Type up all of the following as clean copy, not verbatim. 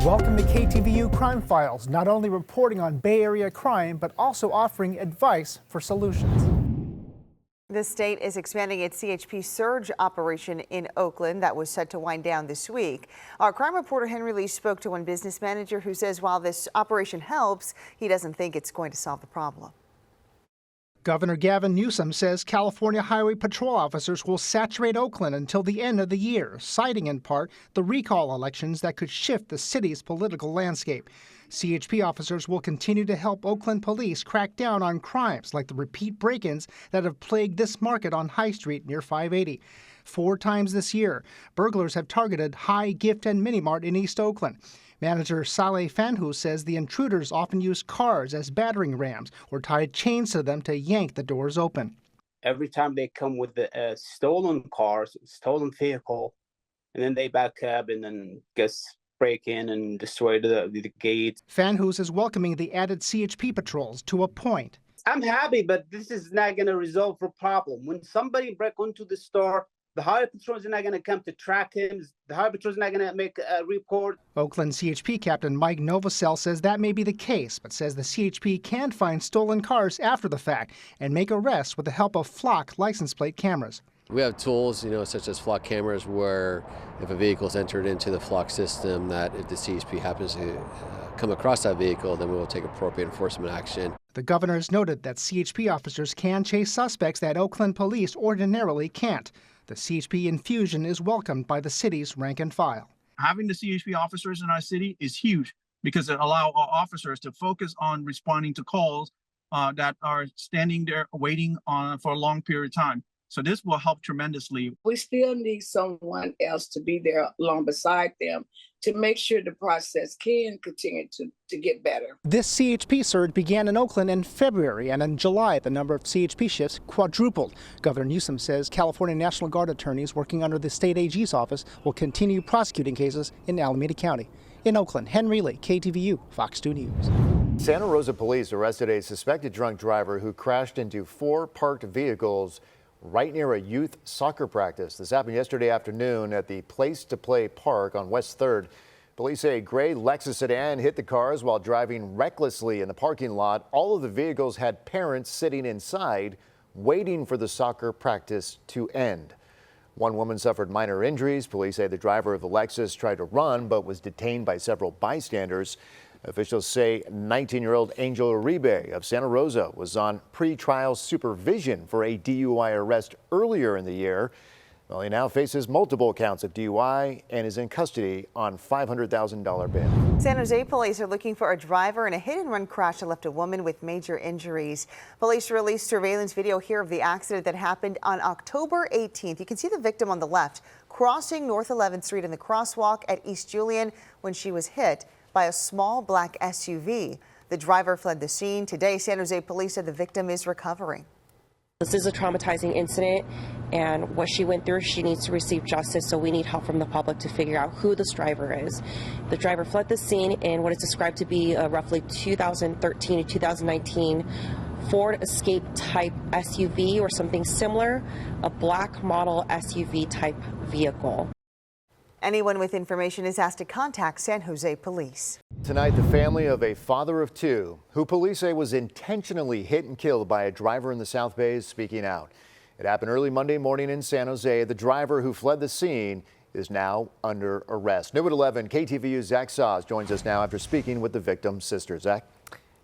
Welcome to KTVU Crime Files, not only reporting on Bay Area crime, but also offering advice for solutions. The state is expanding its CHP surge operation in Oakland that was set to wind down this week. Our crime reporter Henry Lee spoke to one business manager who says while this operation helps, he doesn't think it's going to solve the problem. Governor Gavin Newsom says California Highway Patrol officers will saturate Oakland until the end of the year, citing in part the recall elections that could shift the city's political landscape. CHP officers will continue to help Oakland police crack down on crimes like the repeat break-ins that have plagued this market on High Street near 580. 4 times this year, burglars have targeted High, Gift, and Mini Mart in East Oakland. Manager Saleh Fanhu says the intruders often use cars as battering rams or tied chains to them to yank the doors open. Every time they come with the stolen cars, stolen vehicle, and then they back up and then break in and destroy the gate. Fanhu is welcoming the added CHP patrols to a point. I'm happy, but this is not going to resolve the problem. When somebody break into the store, the highway patrol is not going to come to track him. The highway patrol is not going to make a report. Oakland CHP Captain Mike Novosel says that may be the case, but says the CHP can find stolen cars after the fact and make arrests with the help of flock license plate cameras. We have tools, such as flock cameras, where if a vehicle is entered into the flock system, that if the CHP happens to come across that vehicle, then we will take appropriate enforcement action. The governor has noted that CHP officers can chase suspects that Oakland police ordinarily can't. The CHP infusion is welcomed by the city's rank and file. Having the CHP officers in our city is huge because it allows our officers to focus on responding to calls that are standing there waiting for a long period of time. So this will help tremendously. We still need someone else to be there along beside them to make sure the process can continue to get better. This CHP surge began in Oakland in February, and in July, the number of CHP shifts quadrupled. Governor Newsom says California National Guard attorneys working under the state AG's office will continue prosecuting cases in Alameda County. In Oakland, Henry Lee, KTVU, Fox 2 News. Santa Rosa police arrested a suspected drunk driver who crashed into 4 parked vehicles right near a youth soccer practice. This happened yesterday afternoon at the Place to Play Park on West 3rd. Police say a gray Lexus sedan hit the cars while driving recklessly in the parking lot. All of the vehicles had parents sitting inside waiting for the soccer practice to end. One woman suffered minor injuries. Police say the driver of the Lexus tried to run but was detained by several bystanders. Officials say 19-year-old Angel Uribe of Santa Rosa was on pre-trial supervision for a DUI arrest earlier in the year. Well, he now faces multiple counts of DUI and is in custody on $500,000 bail. San Jose police are looking for a driver in a hit-and-run crash that left a woman with major injuries. Police released surveillance video here of the accident that happened on October 18th. You can see the victim on the left crossing North 11th Street in the crosswalk at East Julian when she was hit by a small black SUV. The driver fled the scene. Today, San Jose police said the victim is recovering. This is a traumatizing incident, and what she went through, she needs to receive justice, so we need help from the public to figure out who this driver is. The driver fled the scene in what is described to be a roughly 2013 to 2019 Ford Escape type SUV or something similar, a black model SUV type vehicle. Anyone with information is asked to contact San Jose police. Tonight, the family of a father of 2 who police say was intentionally hit and killed by a driver in the South Bay is speaking out. It happened early Monday morning in San Jose. The driver who fled the scene is now under arrest. New at 11, KTVU's Zach Saz joins us now after speaking with the victim's sister. Zach.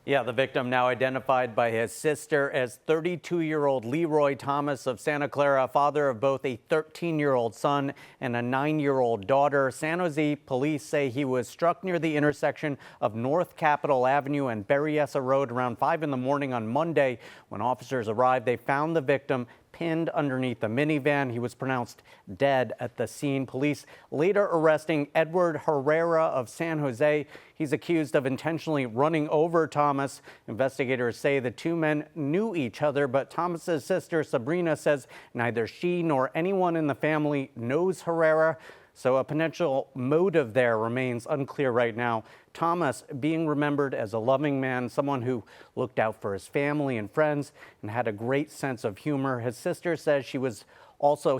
Yeah, the victim now identified by his sister as 32-year-old Leroy Thomas of Santa Clara, father of both a 13-year-old son and a 9-year-old daughter. San Jose police say he was struck near the intersection of North Capitol Avenue and Berryessa Road around 5 in the morning on Monday. When officers arrived, they found the victim pinned underneath the minivan. He was pronounced dead at the scene. Police later arresting Edward Herrera of San Jose. He's accused of intentionally running over Thomas. Investigators say the 2 men knew each other, but Thomas's sister Sabrina says neither she nor anyone in the family knows Herrera. So a potential motive there remains unclear right now. Thomas being remembered as a loving man, someone who looked out for his family and friends and had a great sense of humor. His sister says she was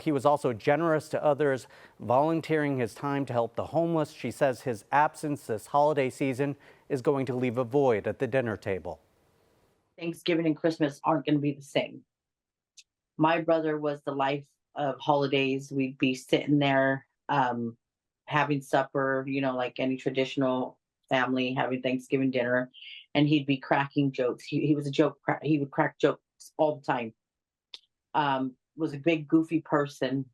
He was also generous to others, volunteering his time to help the homeless. She says his absence this holiday season is going to leave a void at the dinner table. Thanksgiving and Christmas aren't going to be the same. My brother was the life of holidays. We'd be sitting there having supper, like any traditional family, having Thanksgiving dinner, and he'd be cracking jokes. He was a joke. He would crack jokes all the time. Was a big goofy person,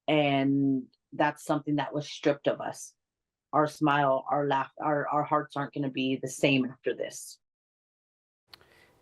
and that's something that was stripped of us. Our smile, our laugh, our hearts aren't going to be the same after this.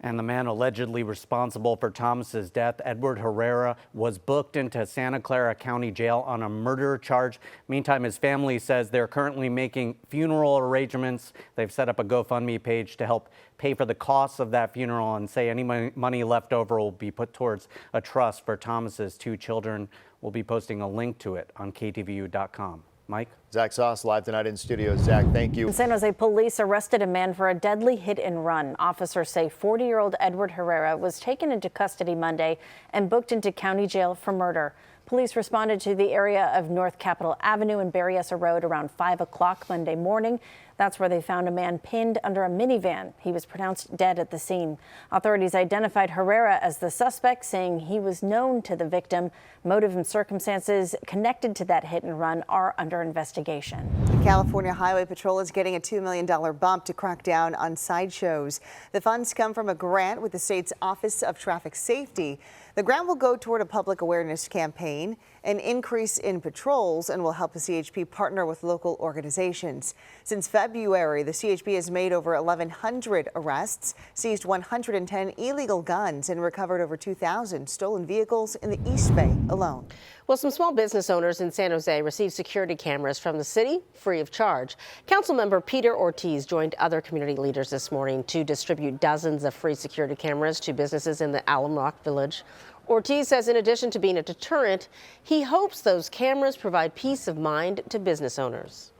And the man allegedly responsible for Thomas's death, Edward Herrera, was booked into Santa Clara County Jail on a murder charge. Meantime, his family says they're currently making funeral arrangements. They've set up a GoFundMe page to help pay for the costs of that funeral and say any money left over will be put towards a trust for Thomas's 2 children. We'll be posting a link to it on KTVU.com. Mike? Zach Sauce live tonight in studio. Zach, thank you. San Jose police arrested a man for a deadly hit and run. Officers say 40-year-old Edward Herrera was taken into custody Monday and booked into county jail for murder. Police responded to the area of North Capitol Avenue and Berryessa Road around 5 o'clock Monday morning. That's where they found a man pinned under a minivan. He was pronounced dead at the scene. Authorities identified Herrera as the suspect, saying he was known to the victim. Motive and circumstances connected to that hit and run are under investigation. The California Highway Patrol is getting a $2 million bump to crack down on sideshows. The funds come from a grant with the state's Office of Traffic Safety. The grant will go toward a public awareness campaign, an increase in patrols, and will help the CHP partner with local organizations. Since February, the CHP has made over 1,100 arrests, seized 110 illegal guns, and recovered over 2,000 stolen vehicles in the East Bay alone. Well, some small business owners in San Jose received security cameras from the city free of charge. Councilmember Peter Ortiz joined other community leaders this morning to distribute dozens of free security cameras to businesses in the Alum Rock Village. Ortiz says in addition to being a deterrent, he hopes those cameras provide peace of mind to business owners.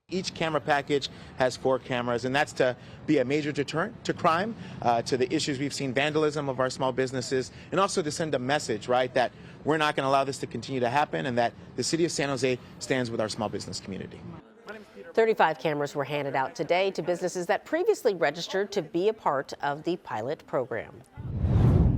Each camera package has 4 cameras, and that's to be a major deterrent to crime, to the issues we've seen, vandalism of our small businesses, and also to send a message, right, that we're not going to allow this to continue to happen and that the city of San Jose stands with our small business community. 35 cameras were handed out today to businesses that previously registered to be a part of the pilot program.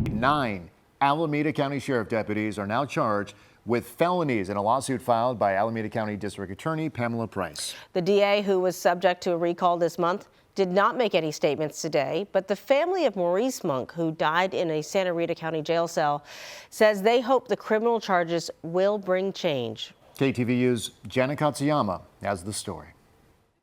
9 Alameda County Sheriff deputies are now charged with felonies in a lawsuit filed by Alameda County District Attorney Pamela Price. The DA, who was subject to a recall this month, did not make any statements today, but the family of Maurice Monk, who died in a Santa Rita County jail cell, says they hope the criminal charges will bring change. KTVU's Jenna Katsuyama has the story.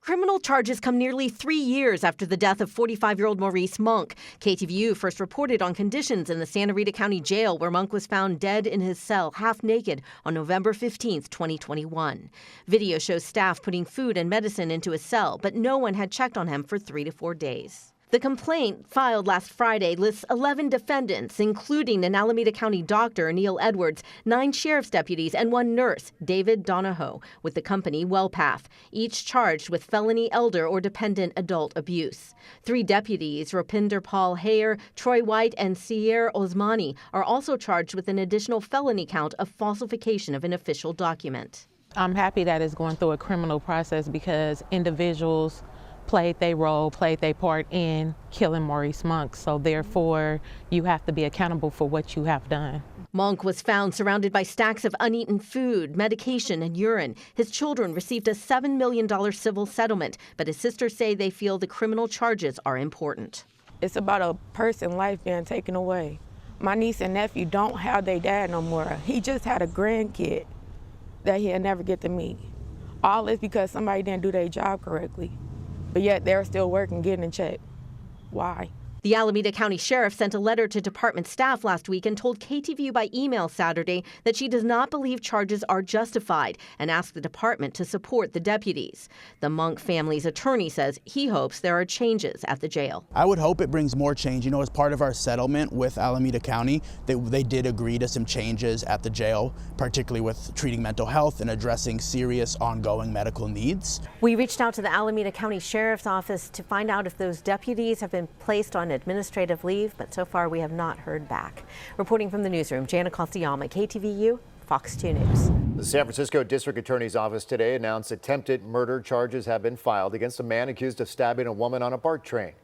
Criminal charges come nearly 3 years after the death of 45-year-old Maurice Monk. KTVU first reported on conditions in the Santa Rita County Jail where Monk was found dead in his cell, half naked, on November 15, 2021. Video shows staff putting food and medicine into his cell, but no one had checked on him for 3 to 4 days. The complaint, filed last Friday, lists 11 defendants, including an Alameda County doctor, Neil Edwards, 9 sheriff's deputies, and 1 nurse, David Donahoe, with the company WellPath, each charged with felony elder or dependent adult abuse. 3 deputies, Rupinder Paul Hayer, Troy White, and Sierra Osmani, are also charged with an additional felony count of falsification of an official document. I'm happy that it's going through a criminal process because individuals played their role, played their part in killing Maurice Monk. So therefore, you have to be accountable for what you have done. Monk was found surrounded by stacks of uneaten food, medication, and urine. His children received a $7 million civil settlement, but his sisters say they feel the criminal charges are important. It's about a person's life being taken away. My niece and nephew don't have their dad no more. He just had a grandkid that he'll never get to meet. All this because somebody didn't do their job correctly. But yet they're still working, getting in check. Why? The Alameda County Sheriff sent a letter to department staff last week and told KTVU by email Saturday that she does not believe charges are justified and asked the department to support the deputies. The Monk family's attorney says he hopes there are changes at the jail. I would hope it brings more change. You know, as part of our settlement with Alameda County, they did agree to some changes at the jail, particularly with treating mental health and addressing serious ongoing medical needs. We reached out to the Alameda County Sheriff's Office to find out if those deputies have been placed on administrative leave, but so far we have not heard back. Reporting from the newsroom, Jana Kostiyama, KTVU, Fox 2 News. The San Francisco District Attorney's Office today announced attempted murder charges have been filed against a man accused of stabbing a woman on a BART train.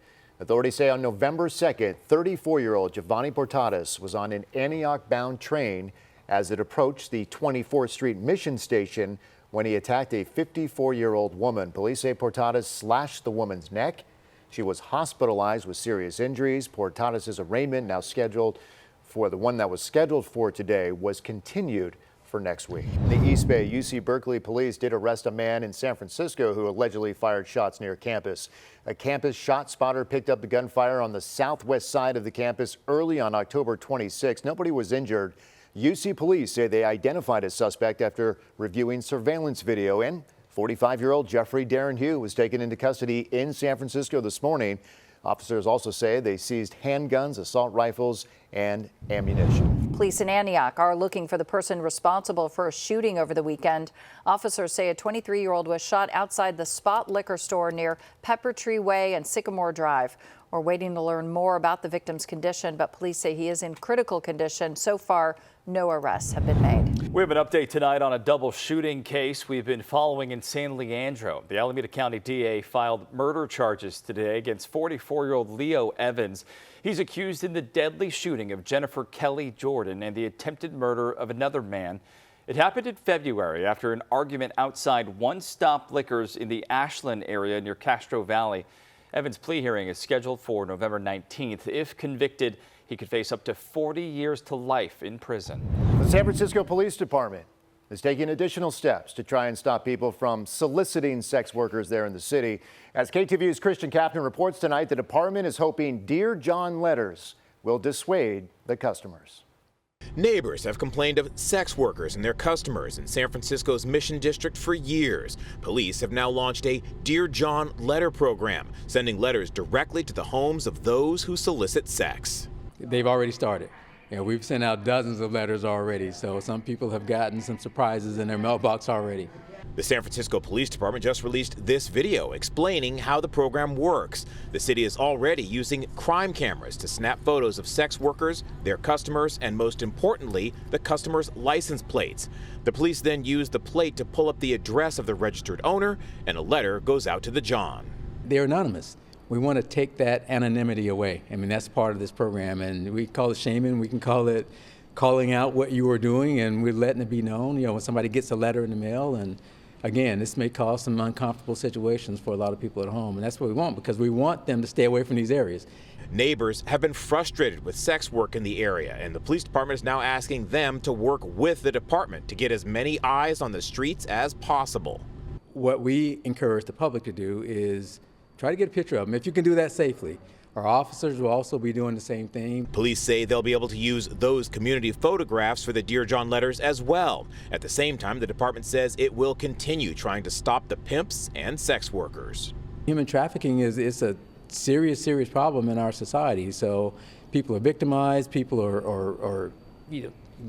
Authorities say on November 2nd, 34-year-old Giovanni Portadas was on an Antioch-bound train as it approached the 24th Street Mission Station when he attacked a 54-year-old woman. Police say Portadas slashed the woman's neck. She was hospitalized with serious injuries. Portadas' arraignment, now scheduled for the one that was scheduled for today, was continued for next week. In the East Bay, UC Berkeley police did arrest a man in San Francisco who allegedly fired shots near campus. A campus shot spotter picked up the gunfire on the southwest side of the campus early on October 26. Nobody was injured. UC police say they identified a suspect after reviewing surveillance video, and 45-year-old Jeffrey Darren Hugh was taken into custody in San Francisco this morning. Officers also say they seized handguns, assault rifles, and ammunition. Police in Antioch are looking for the person responsible for a shooting over the weekend. Officers say a 23-year-old was shot outside the Spot liquor store near Pepper Tree Way and Sycamore Drive. We're waiting to learn more about the victim's condition, but police say he is in critical condition. So far, no arrests have been made. We have an update tonight on a double shooting case we've been following in San Leandro. The Alameda County DA filed murder charges today against 44-year-old Leo Evans. He's accused in the deadly shooting of Jennifer Kelly Jordan and the attempted murder of another man. It happened in February after an argument outside One Stop Liquors in the Ashland area near Castro Valley. Evans' plea hearing is scheduled for November 19th. If convicted, he could face up to 40 years to life in prison. The San Francisco Police Department is taking additional steps to try and stop people from soliciting sex workers there in the city. As KTVU's Christian Captain reports tonight, the department is hoping Dear John letters will dissuade the customers. Neighbors have complained of sex workers and their customers in San Francisco's Mission District for years. Police have now launched a Dear John letter program, sending letters directly to the homes of those who solicit sex. They've already started. We've sent out dozens of letters already, so some people have gotten some surprises in their mailbox already. The San Francisco Police Department just released this video explaining how the program works. The city is already using crime cameras to snap photos of sex workers, their customers, and most importantly, the customers' license plates. The police then use the plate to pull up the address of the registered owner, and a letter goes out to the John. They're anonymous. We want to take that anonymity away. I mean, that's part of this program, and we call it shaming. We can call it calling out what you are doing, and we're letting it be known. When somebody gets a letter in the mail, and again, this may cause some uncomfortable situations for a lot of people at home, and that's what we want, because we want them to stay away from these areas. Neighbors have been frustrated with sex work in the area, and the police department is now asking them to work with the department to get as many eyes on the streets as possible. What we encourage the public to do is try to get a picture of them, if you can do that safely. Our officers will also be doing the same thing. Police say they'll be able to use those community photographs for the Dear John letters as well. At the same time, the department says it will continue trying to stop the pimps and sex workers. Human trafficking is a serious problem in our society. So people are victimized, people are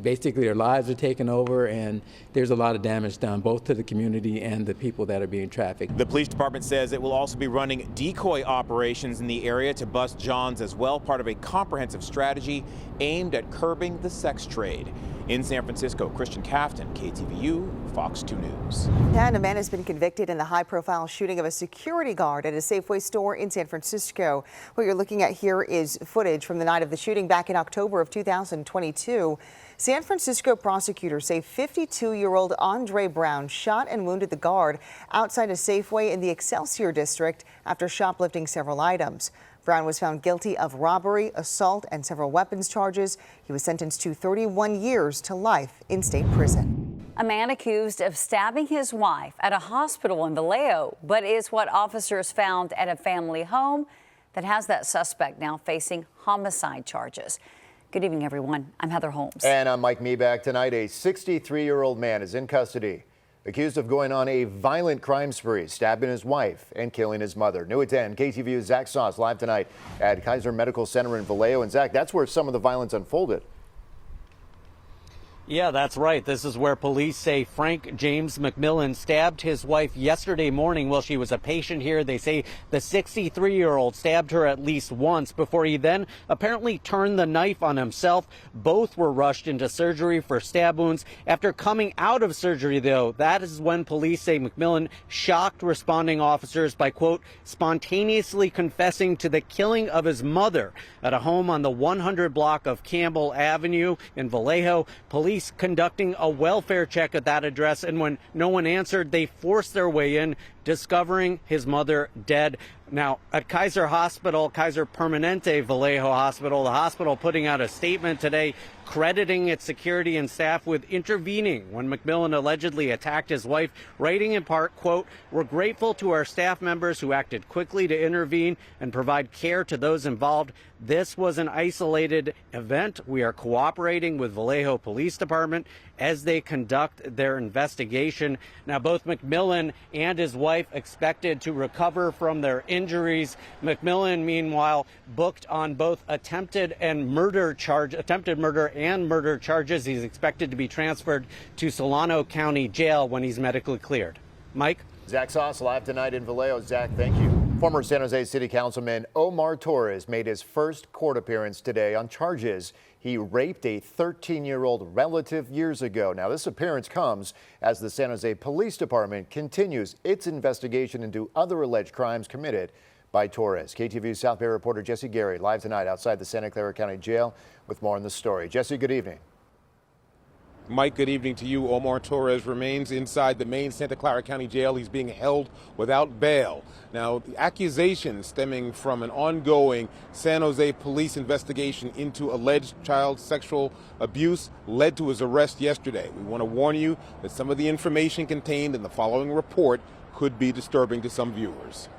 basically their lives are taken over, and there's a lot of damage done both to the community and the people that are being trafficked. The police department says it will also be running decoy operations in the area to bust Johns as well, part of a comprehensive strategy aimed at curbing the sex trade. In San Francisco, Christian Captain, KTVU, Fox 2 News. And a man has been convicted in the high-profile shooting of a security guard at a Safeway store in San Francisco. What you're looking at here is footage from the night of the shooting back in October of 2022. San Francisco prosecutors say 52-year-old Andre Brown shot and wounded the guard outside a Safeway in the Excelsior district after shoplifting several items. Brown was found guilty of robbery, assault, and several weapons charges. He was sentenced to 31 years to life in state prison. A man accused of stabbing his wife at a hospital in Vallejo, but is what officers found at a family home that has that suspect now facing homicide charges. Good evening, everyone. I'm Heather Holmes. And I'm Mike Meeback. Tonight, a 63-year-old man is in custody, accused of going on a violent crime spree, stabbing his wife and killing his mother. New at 10, KTVU's Zach Sauce live tonight at Kaiser Medical Center in Vallejo. And Zach, that's where some of the violence unfolded. Yeah, that's right. This is where police say Frank James McMillan stabbed his wife yesterday morning while she was a patient here. They say the 63-year-old stabbed her at least once before he then apparently turned the knife on himself. Both were rushed into surgery for stab wounds. After coming out of surgery, though, that is when police say McMillan shocked responding officers by, quote, spontaneously confessing to the killing of his mother at a home on the 100 block of Campbell Avenue in Vallejo. Police conducting a welfare check at that address, and when no one answered, they forced their way in, discovering his mother dead. Now, at Kaiser Permanente Vallejo Hospital, the hospital putting out a statement today crediting its security and staff with intervening when McMillan allegedly attacked his wife, writing in part, quote, "We're grateful to our staff members who acted quickly to intervene and provide care to those involved. This was an isolated event. We are cooperating with Vallejo Police Department as they conduct their investigation." Now, both McMillan and his wife expected to recover from their injuries. McMillan, meanwhile, booked on both attempted murder and murder charges. He's expected to be transferred to Solano County Jail when he's medically cleared. Mike? Zach Sauce live tonight in Vallejo. Zach, thank you. Former San Jose City Councilman Omar Torres made his first court appearance today on charges he raped a 13-year-old relative years ago. Now, this appearance comes as the San Jose Police Department continues its investigation into other alleged crimes committed by Torres. KTVU South Bay reporter Jesse Gary live tonight outside the Santa Clara County Jail with more on the story. Jesse, good evening. Mike, good evening to you. Omar Torres remains inside the main Santa Clara County Jail. He's being held without bail. Now, the accusations stemming from an ongoing San Jose police investigation into alleged child sexual abuse led to his arrest yesterday. We want to warn you that some of the information contained in the following report could be disturbing to some viewers.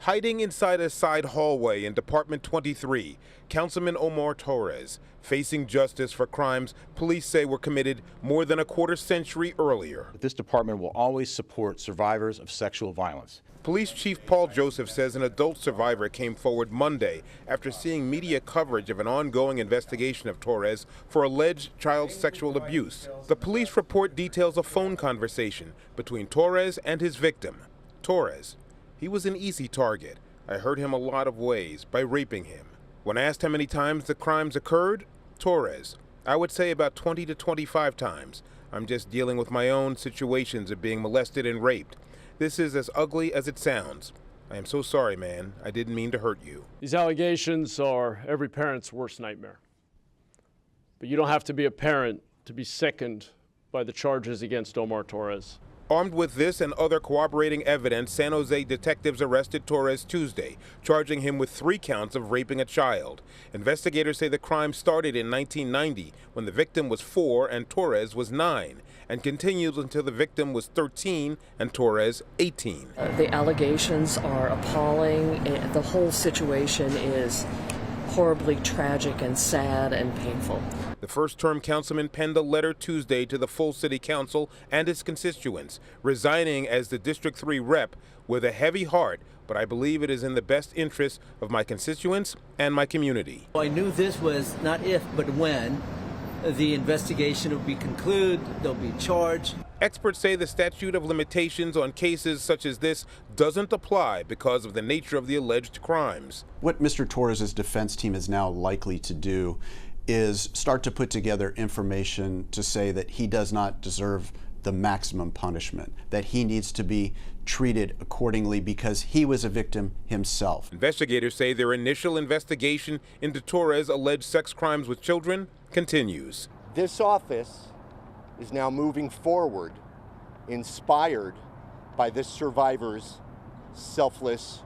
Hiding inside a side hallway in Department 23, Councilman Omar Torres facing justice for crimes police say were committed more than a quarter century earlier. This department will always support survivors of sexual violence. Police Chief Paul Joseph says an adult survivor came forward Monday after seeing media coverage of an ongoing investigation of Torres for alleged child sexual abuse. The police report details a phone conversation between Torres and his victim. Torres: "He was an easy target. I hurt him a lot of ways by raping him." When asked how many times the crimes occurred, Torres: "I would say about 20 to 25 times. I'm just dealing with my own situations of being molested and raped. This is as ugly as it sounds. I am so sorry, man. I didn't mean to hurt you." These allegations are every parent's worst nightmare. But you don't have to be a parent to be sickened by the charges against Omar Torres. Armed with this and other corroborating evidence, San Jose detectives arrested Torres Tuesday, charging him with 3 counts of raping a child. Investigators say the crime started in 1990 when the victim was 4 and Torres was 9, and continued until the victim was 13 and Torres 18. The allegations are appalling. The whole situation is horribly tragic and sad and painful. The first-term councilman penned a letter Tuesday to the full city council and its constituents, resigning as the District 3 rep with a heavy heart, but I believe it is in the best interest of my constituents and my community. I knew this was not if, but when the investigation will be concluded, they'll be charged. Experts say the statute of limitations on cases such as this doesn't apply because of the nature of the alleged crimes. What Mr. Torres' defense team is now likely to do is start to put together information to say that he does not deserve the maximum punishment, that he needs to be treated accordingly because he was a victim himself. Investigators say their initial investigation into Torres' alleged sex crimes with children continues. This office is now moving forward, inspired by this survivor's selfless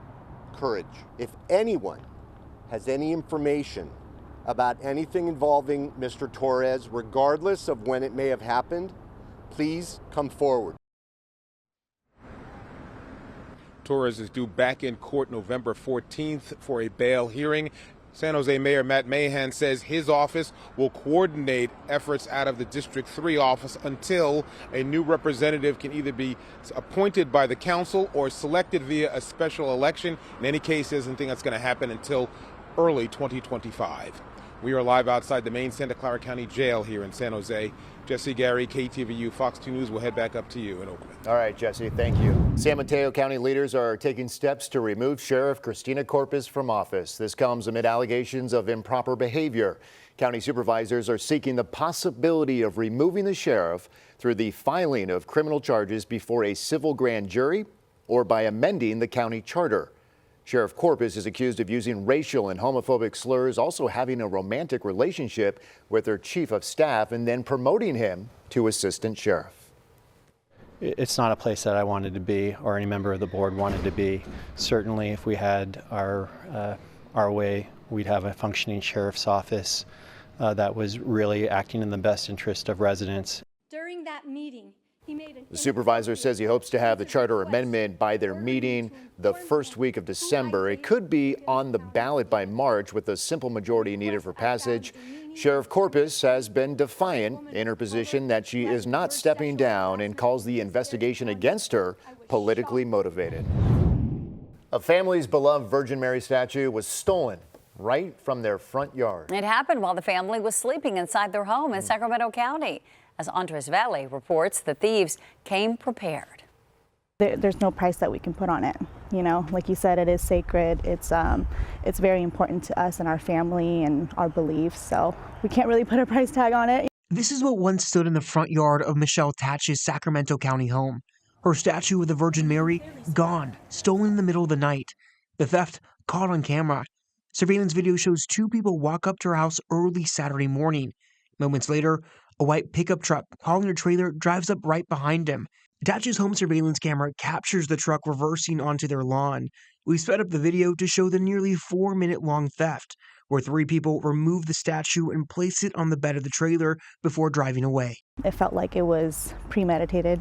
courage. If anyone has any information about anything involving Mr. Torres, regardless of when it may have happened, please come forward. Torres is due back in court November 14th for a bail hearing. San Jose Mayor Matt Mahan says his office will coordinate efforts out of the District 3 office until a new representative can either be appointed by the council or selected via a special election. In any case, he doesn't think that's going to happen until early 2025. We are live outside the main Santa Clara County Jail here in San Jose. Jesse Gary, KTVU, Fox 2 News will head back up to you in Oakland. All right, Jesse, thank you. San Mateo County leaders are taking steps to remove Sheriff Christina Corpus from office. This comes amid allegations of improper behavior. County supervisors are seeking the possibility of removing the sheriff through the filing of criminal charges before a civil grand jury or by amending the county charter. Sheriff Corpus is accused of using racial and homophobic slurs, also having a romantic relationship with her chief of staff, and then promoting him to assistant sheriff. It's not a place that I wanted to be, or any member of the board wanted to be. Certainly, if we had our way, we'd have a functioning sheriff's office that was really acting in the best interest of residents. During that meeting, the supervisor says he hopes to have the charter amendment by their meeting the first week of December. It could be on the ballot by March with a simple majority needed for passage. Sheriff Corpus has been defiant in her position that she is not stepping down and calls the investigation against her politically motivated. A family's beloved Virgin Mary statue was stolen right from their front yard. It happened while the family was sleeping inside their home in Sacramento County. As Andres Valle reports, the thieves came prepared. There's no price that we can put on it. You know, like you said, it is sacred. It's very important to us and our family and our beliefs. So we can't really put a price tag on it. This is what once stood in the front yard of Michelle Tatch's Sacramento County home. Her statue of the Virgin Mary gone, stolen in the middle of the night. The theft caught on camera. Surveillance video shows two people walk up to her house early Saturday morning. Moments later, a white pickup truck hauling a trailer drives up right behind him. Tatch's home surveillance camera captures the truck reversing onto their lawn. We sped up the video to show the nearly 4-minute-long theft, where 3 people removed the statue and placed it on the bed of the trailer before driving away. It felt like it was premeditated.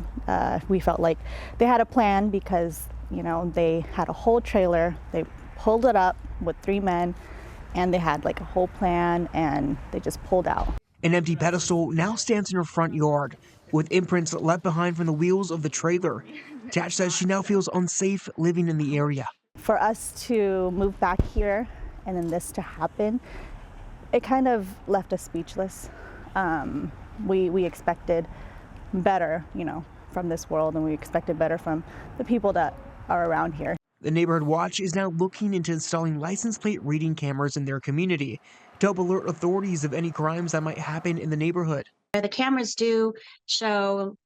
We felt like they had a plan because, you know, they had a whole trailer. They pulled it up with 3 men, and they had like a whole plan, and they just pulled out. An empty pedestal now stands in her front yard, with imprints left behind from the wheels of the trailer. Tatch says she now feels unsafe living in the area. For us to move back here and then this to happen, it kind of left us speechless. We expected better, you know, from this world, and we expected better from the people that are around here. The Neighborhood Watch is now looking into installing license plate reading cameras in their community to help alert authorities of any crimes that might happen in the neighborhood. The cameras do show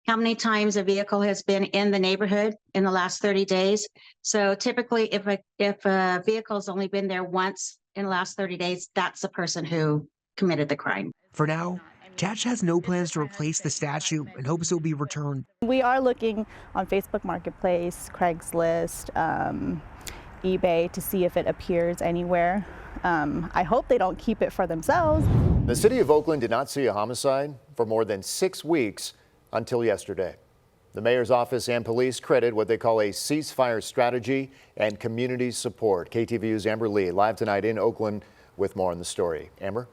how many times a vehicle has been in the neighborhood in the last 30 days. So typically, if a vehicle's only been there once in the last 30 days, that's the person who committed the crime. For now, Tatch has no plans to replace the statue and hopes it will be returned. We are looking on Facebook Marketplace, Craigslist, eBay to see if it appears anywhere. I hope they don't keep it for themselves. The city of Oakland did not see a homicide for more than 6 weeks until yesterday. The mayor's office and police credit what they call a ceasefire strategy and community support. KTVU's Amber Lee live tonight in Oakland with more on the story. Amber?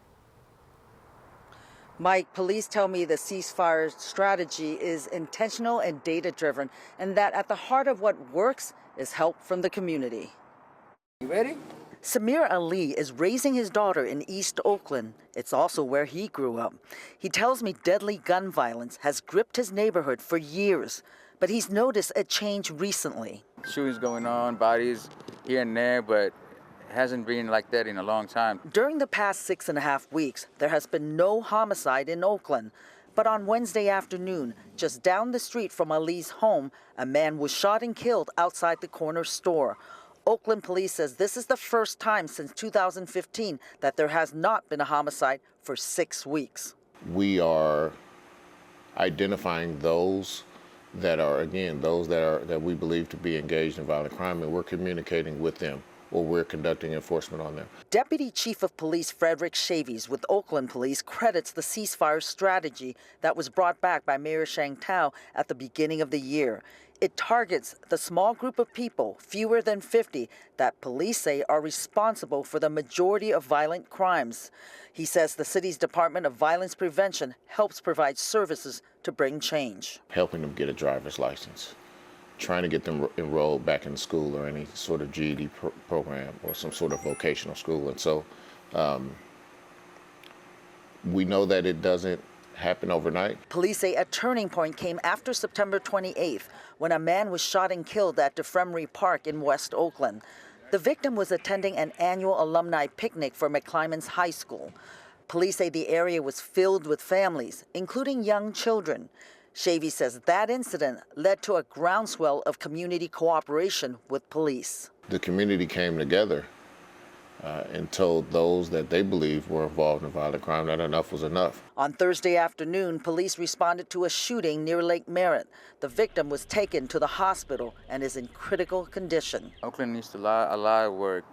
Mike, police tell me the ceasefire strategy is intentional and data-driven, and that at the heart of what works is help from the community. You ready? Samir Ali is raising his daughter in East Oakland. It's also where he grew up. He tells me deadly gun violence has gripped his neighborhood for years, but he's noticed a change recently. Shootings going on, bodies here and there, but it hasn't been like that in a long time. During the past 6.5 weeks, there has been no homicide in Oakland. But on Wednesday afternoon, just down the street from Ali's home, a man was shot and killed outside the corner store. Oakland police says this is the first time since 2015 that there has not been a homicide for 6 weeks. We are identifying those that are, again, those that we believe to be engaged in violent crime, and we're communicating with them, or we're conducting enforcement on them. Deputy Chief of Police Frederick Chavies with Oakland Police credits the ceasefire strategy that was brought back by Mayor Shang Tao at the beginning of the year. It targets the small group of people, fewer than 50, that police say are responsible for the majority of violent crimes. He says the city's Department of Violence Prevention helps provide services to bring change. Helping them get a driver's license, trying to get them enrolled back in school or any sort of GED program or some sort of vocational school. And so We know that it doesn't happen overnight. Police say a turning point came after September 28th when a man was shot and killed at DeFremery Park in West Oakland. The victim was attending an annual alumni picnic for McClymonds High School. Police say the area was filled with families, including young children. Shavy says that incident led to a groundswell of community cooperation with police. The community came together and told those that they believed were involved in violent crime that enough was enough. On Thursday afternoon, police responded to a shooting near Lake Merritt. The victim was taken to the hospital and is in critical condition. Oakland needs a lot of work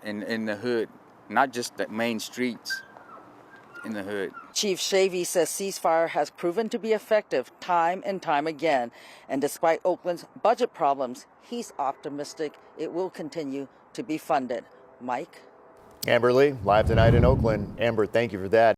in the hood, not just the main streets, in the hood. Chief Shavy says ceasefire has proven to be effective time and time again. And despite Oakland's budget problems, he's optimistic it will continue to be funded. Mike? Amber Lee, live tonight in Oakland. Amber, thank you for that.